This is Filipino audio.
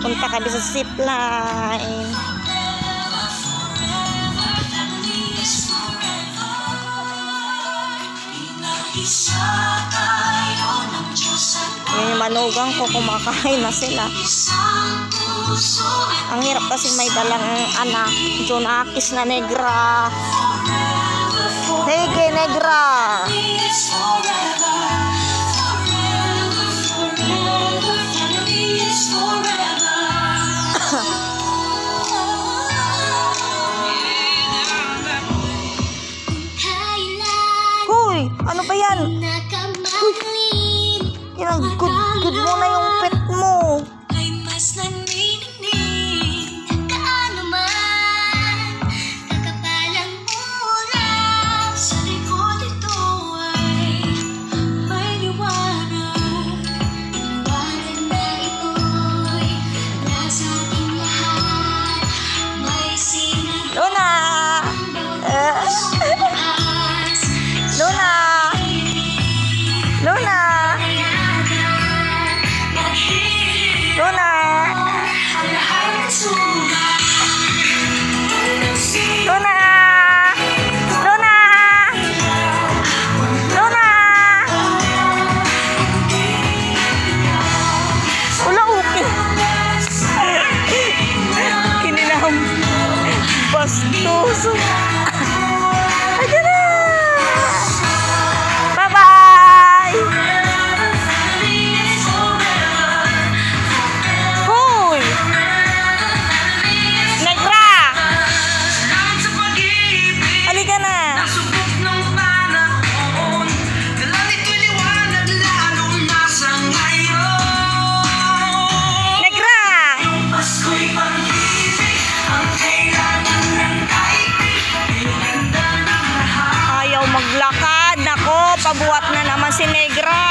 Punta kami sa zipline. Yung manugang ko, kumakain na sila. Ang hirap kasi may dalang anak, Jonakis na negra. Hege negra. Hoy, ano ba yan? Uy, good mo na yung pet mo. Luna! Luna! Luna! Luna! Luna! Luna! Luna! Wala, okay. Kinilam. Bastos. Ayan na! Bye-bye! Hoy! Negra! Halika na! Negra! Ayaw maglakad. Nako, pabuhat na naman si Negra.